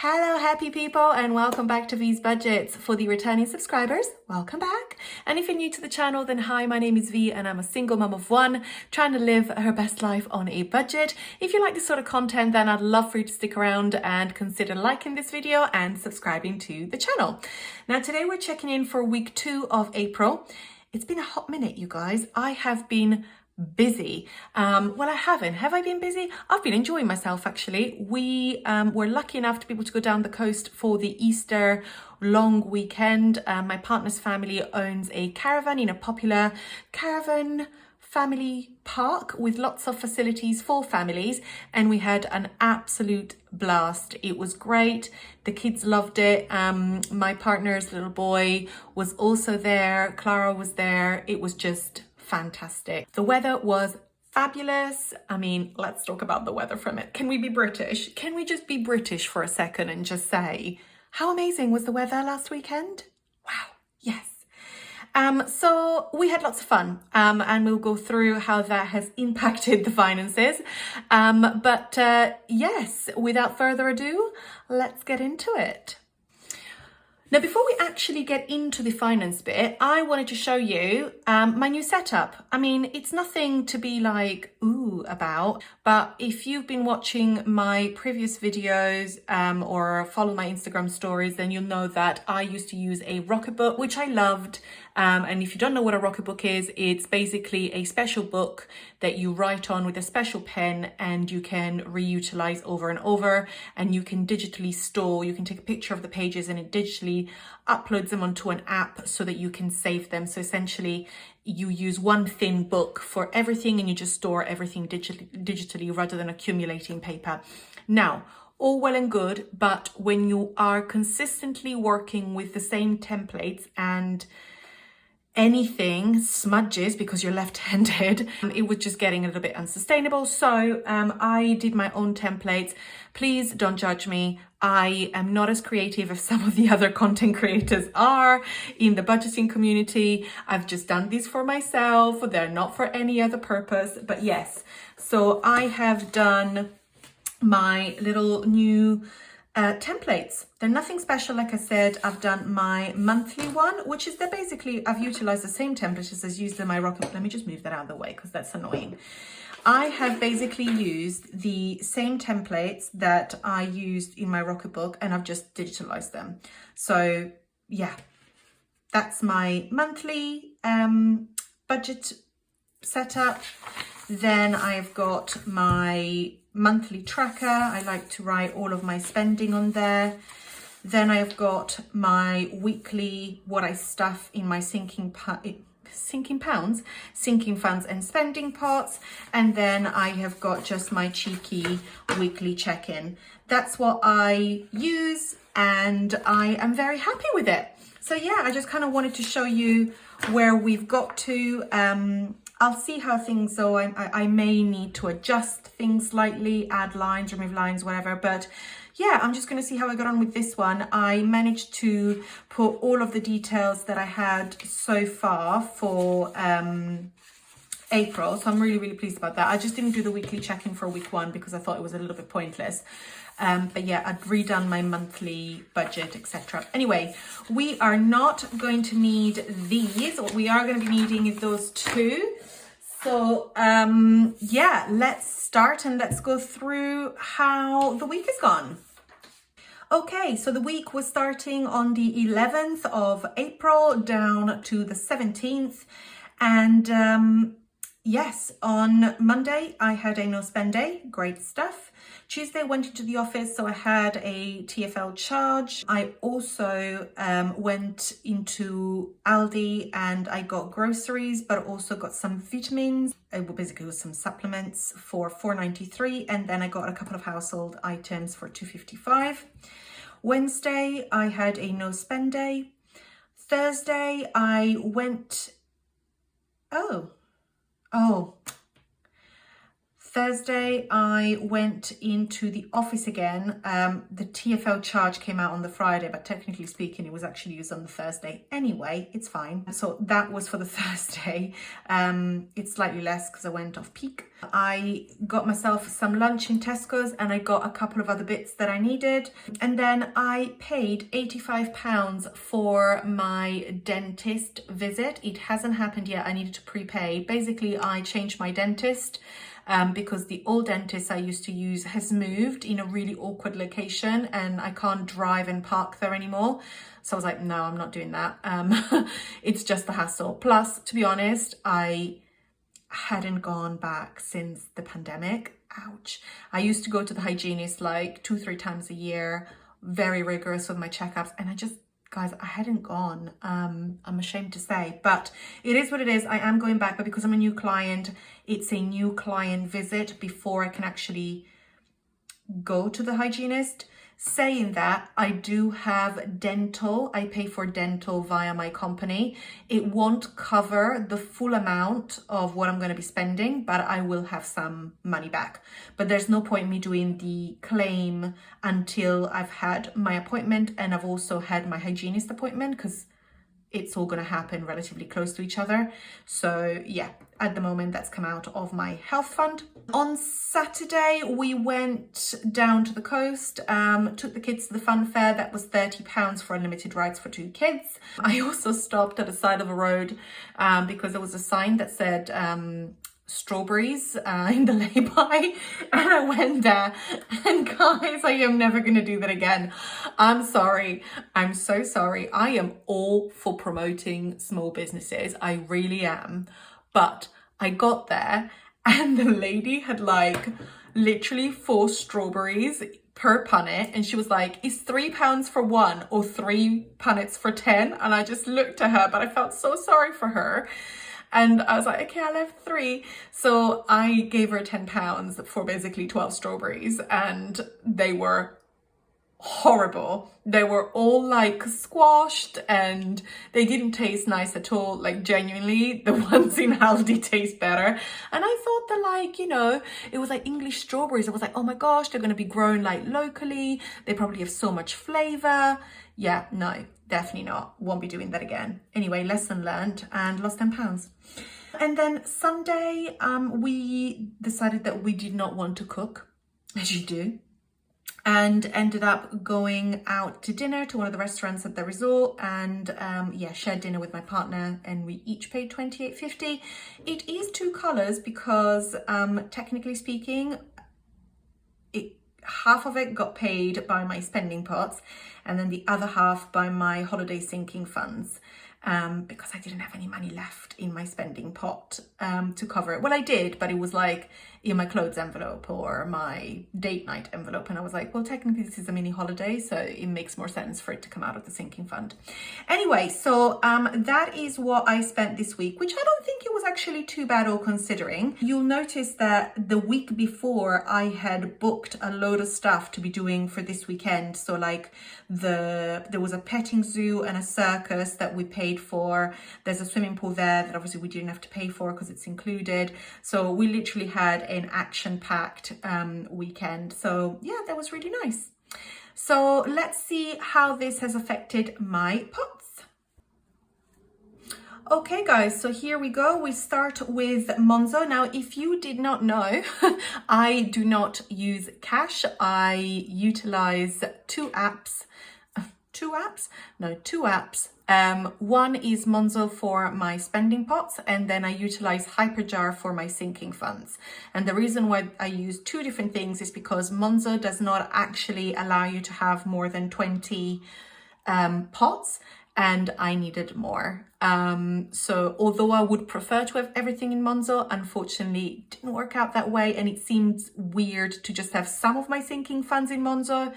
Hello happy people and welcome back to V's Budgets. For the returning subscribers, welcome back. And if you're new to the channel, then hi, my name is V and I'm a single mum of one trying to live her best life on a budget. If you like this sort of content, then I'd love for you to stick around and consider liking this video and subscribing to the channel. Now today we're checking in for week 2 of April. It's been a hot minute, you guys. I have been busy. Well, I haven't. Have I been busy? I've been enjoying myself, actually. We were lucky enough to be able to go down the coast for the Easter long weekend. My partner's family owns a caravan in a popular caravan family park with lots of facilities for families, and we had an absolute blast. It was great. The kids loved it. My partner's little boy was also there. Clara was there. It was just fantastic. The weather was fabulous. I mean, let's talk about the weather for a minute. Can we be British? Can we just be British for a second and just say, how amazing was the weather last weekend? Wow, yes. So we had lots of fun, and we'll go through how that has impacted the finances. Yes, without further ado, let's get into it. Now, before we actually get into the finance bit, I wanted to show you my new setup. I mean, it's nothing to be like, ooh, about, but if you've been watching my previous videos or follow my Instagram stories, then you'll know that I used to use a Rocketbook, which I loved. And if you don't know what a Rocketbook is, it's basically a special book that you write on with a special pen and you can reutilize over and over, and you can digitally store. You can take a picture of the pages and it digitally uploads them onto an app so that you can save them. So essentially you use one thin book for everything and you just store everything digitally rather than accumulating paper. Now, all well and good, but when you are consistently working with the same templates and anything smudges because you're left-handed, it was just getting a little bit unsustainable. So I did my own templates. Please don't judge me. I am not as creative as some of the other content creators are in the budgeting community. I've just done these for myself. They're not for any other purpose, but yes. So I have done my little new templates. They're nothing special. Like I said, I've done my monthly one, which is that basically I've utilized the same templates as used in my Rocket. Let me just move that out of the way because that's annoying. I have basically used the same templates that I used in my Rocketbook and I've just digitalized them. So yeah, that's my monthly budget setup. Then I've got my monthly tracker. I like to write all of my spending on there. Then I've got my weekly, what I stuff in my sinking funds and spending pots. And then I have got just my cheeky weekly check-in. That's what I use and I am very happy with it. So yeah, I just kind of wanted to show you where we've got to. I'll see how things go. I may need to adjust things slightly, add lines, remove lines, whatever. But yeah, I'm just going to see how I got on with this one. I managed to put all of the details that I had so far for April. So I'm really, really pleased about that. I just didn't do the weekly check-in for week 1 because I thought it was a little bit pointless. But yeah, I'd redone my monthly budget, etc. Anyway, we are not going to need these. What we are going to be needing is those two. So yeah, let's start and let's go through how the week has gone. Okay, so the week was starting on the 11th of April down to the 17th. And yes, on Monday, I had a no spend day, great stuff. Tuesday, went into the office, so I had a TFL charge. I also went into Aldi and I got groceries, but also got some vitamins. Basically, it was some supplements for $4.93, and then I got a couple of household items for $2.55. Wednesday, I had a no spend day. Thursday, I went... Thursday, I went into the office again. The TFL charge came out on the Friday, but technically speaking, it was actually used on the Thursday. Anyway, it's fine. So that was for the Thursday. It's slightly less because I went off peak. I got myself some lunch in Tesco's and I got a couple of other bits that I needed. And then I paid £85 for my dentist visit. It hasn't happened yet. I needed to prepay. Basically, I changed my dentist. Because the old dentist I used to use has moved in a really awkward location and I can't drive and park there anymore. So I was like, no, I'm not doing that. It's just a hassle. Plus, to be honest, I hadn't gone back since the pandemic. Ouch. I used to go to the hygienist like 2-3 times a year, very rigorous with my checkups, and guys, I hadn't gone. I'm ashamed to say, but it is what it is. I am going back, but because I'm a new client, it's a new client visit before I can actually go to the hygienist. Saying that, I do have dental. I pay for dental via my company. It won't cover the full amount of what I'm going to be spending, but I will have some money back. But there's no point in me doing the claim until I've had my appointment and I've also had my hygienist appointment, because it's all going to happen relatively close to each other. So yeah, at the moment that's come out of my health fund. On Saturday, we went down to the coast, took the kids to the fun fair. That was £30 for unlimited rides for 2 kids. I also stopped at the side of a road because there was a sign that said strawberries in the lay-by, and I went there, and guys, I am never gonna do that again. I'm sorry, I'm so sorry. I am all for promoting small businesses, I really am, but I got there and the lady had like literally 4 strawberries per punnet, and she was like, is £3 for 1 or 3 punnets for 10? And I just looked at her, but I felt so sorry for her. And I was like, okay, I'll have 3. So I gave her £10 for basically 12 strawberries, and they were horrible. They were all like squashed and they didn't taste nice at all. Like genuinely, the ones in Aldi taste better. And I thought that, like, you know, it was like English strawberries. I was like, oh my gosh, they're going to be grown like locally. They probably have so much flavor. Yeah, no, definitely not. Won't be doing that again. Anyway, lesson learned, and lost £10. And then Sunday, we decided that we did not want to cook, as you do, and ended up going out to dinner to one of the restaurants at the resort, and yeah, shared dinner with my partner, and we each paid £28.50. It is 2 colours because technically speaking, half of it got paid by my spending pots and then the other half by my holiday sinking funds, because I didn't have any money left in my spending pot to cover it. Well, I did, but it was like in my clothes envelope or my date night envelope, and I was like, well, technically this is a mini holiday, so it makes more sense for it to come out of the sinking fund. Anyway, so that is what I spent this week, which I don't think it was actually too bad, all considering. You'll notice that the week before I had booked a load of stuff to be doing for this weekend. So like there was a petting zoo and a circus that we paid for. There's a swimming pool there that obviously we didn't have to pay for because it's included. So we literally had an action-packed weekend. So yeah, that was really nice. So let's see how this has affected my pots. Okay guys, so here we go. We start with Monzo. Now, if you did not know, I do not use cash. I utilize 2 apps. 2 apps? No, 2 apps. One is Monzo for my spending pots, and then I utilize Hyperjar for my sinking funds. And the reason why I use 2 different things is because Monzo does not actually allow you to have more than 20 pots, and I needed more. So although I would prefer to have everything in Monzo, unfortunately it didn't work out that way, and it seemed weird to just have some of my sinking funds in Monzo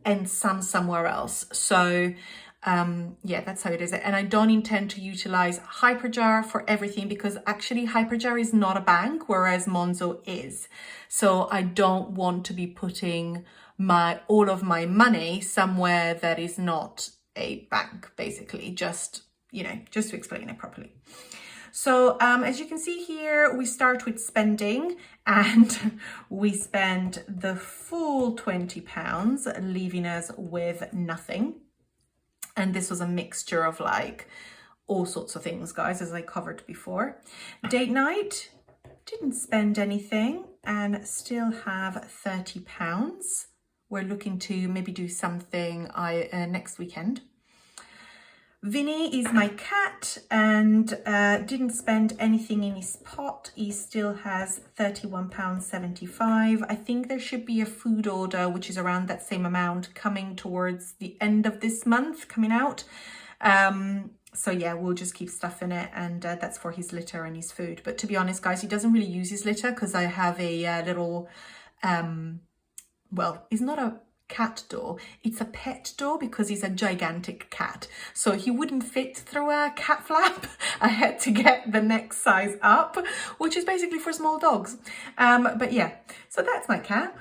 and some somewhere else. So yeah, that's how it is. And I don't intend to utilize Hyperjar for everything, because actually Hyperjar is not a bank, whereas Monzo is. So I don't want to be putting all of my money somewhere that is not a bank, basically, just, you know, just to explain it properly. So as you can see here, we start with spending, and we spend the full £20, leaving us with nothing. And this was a mixture of like all sorts of things, guys, as I covered before. Date night, didn't spend anything and still have £30. We're looking to maybe do something next weekend. Vinny is my cat and didn't spend anything in his pot. He still has £31.75. I think there should be a food order, which is around that same amount, coming towards the end of this month, coming out. So yeah, we'll just keep stuffing it, and that's for his litter and his food. But to be honest, guys, he doesn't really use his litter because I have a little, well, it's not a cat door, it's a pet door because he's a gigantic cat, so he wouldn't fit through a cat flap. I had to get the next size up, which is basically for small dogs. But yeah, so that's my cat.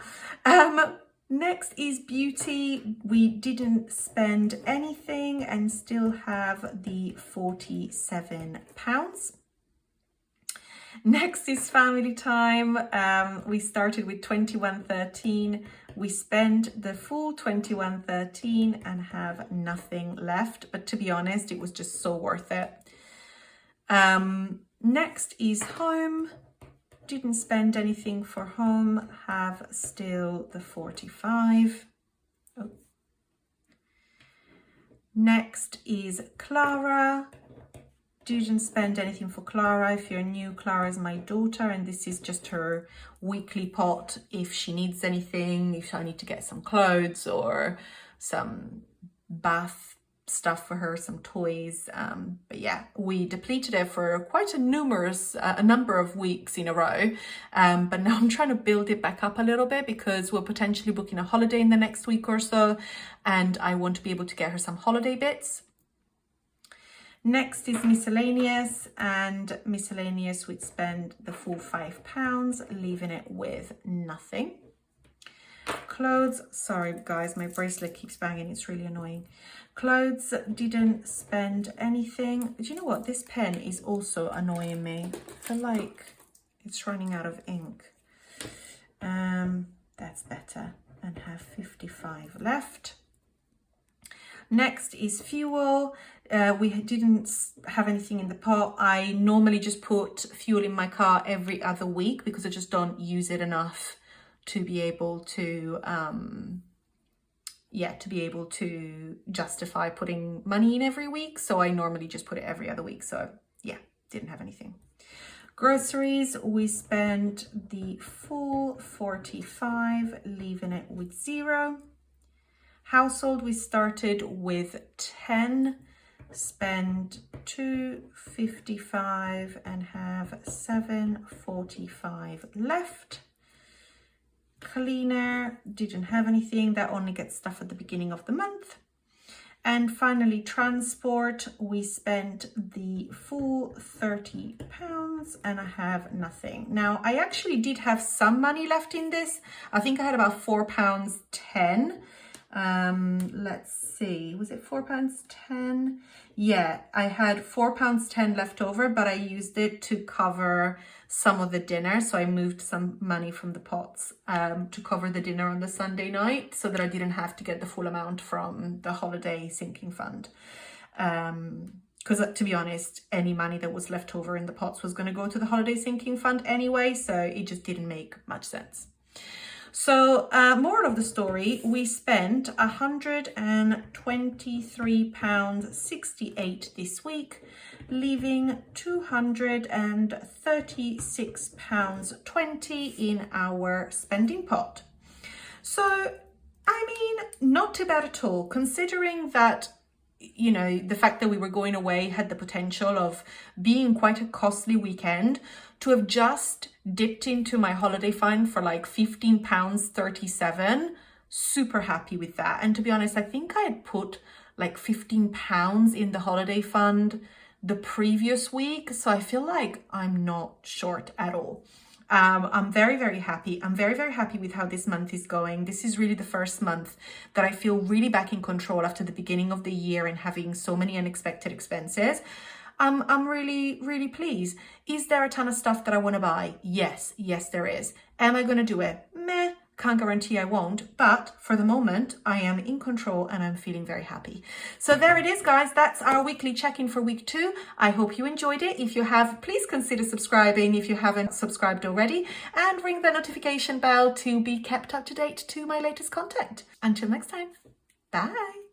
Next is Beauty. We didn't spend anything and still have the £47. Next is Family Time. We started with 21.13. We spent the full 21.13 and have nothing left. But to be honest, it was just so worth it. Next is Home. Didn't spend anything for Home. Have still the 45. Oh. Next is Clara. Didn't spend anything for Clara. If you're new, Clara is my daughter, and this is just her weekly pot if she needs anything, if I need to get some clothes or some bath stuff for her, some toys. But yeah, we depleted it for quite a number of weeks in a row. But now I'm trying to build it back up a little bit because we're potentially booking a holiday in the next week or so, and I want to be able to get her some holiday bits. Next is Miscellaneous, and Miscellaneous would spend the full £5, leaving it with nothing. Clothes, sorry guys, my bracelet keeps banging, it's really annoying. Clothes, didn't spend anything. Do you know what? This pen is also annoying me. I feel like it's running out of ink. That's better, and have 55 left. Next is fuel. We didn't have anything in the pot. I normally just put fuel in my car every other week because I just don't use it enough to be able to, justify putting money in every week. So I normally just put it every other week. So yeah, didn't have anything. Groceries, we spent the full 45, leaving it with 0. Household, we started with 10, spend 2.55 and have 7.45 left. Cleaner, didn't have anything. That only gets stuff at the beginning of the month. And finally, transport, we spent the full £30 and I have nothing. Now, I actually did have some money left in this. I think I had about £4.10. Let's see, was it £4.10? Yeah, I had £4.10 left over, but I used it to cover some of the dinner. So I moved some money from the pots to cover the dinner on the Sunday night so that I didn't have to get the full amount from the holiday sinking fund. Because to be honest, any money that was left over in the pots was going to go to the holiday sinking fund anyway, so it just didn't make much sense. So moral of the story, we spent £123.68 this week, leaving £236.20 in our spending pot. So, I mean, not too bad at all, considering that, you know, the fact that we were going away had the potential of being quite a costly weekend. To have just dipped into my holiday fund for like £15.37, super happy with that. And to be honest, I think I had put like £15 in the holiday fund the previous week, so I feel like I'm not short at all. I'm very, very happy. I'm very, very happy with how this month is going. This is really the first month that I feel really back in control after the beginning of the year and having so many unexpected expenses. I'm really, really pleased. Is there a ton of stuff that I want to buy? Yes, there is. Am I going to do it? Meh. Can't guarantee I won't, but for the moment, I am in control and I'm feeling very happy. So there it is, guys. That's our weekly check-in for week 2. I hope you enjoyed it. If you have, please consider subscribing if you haven't subscribed already, and ring the notification bell to be kept up to date to my latest content. Until next time, bye.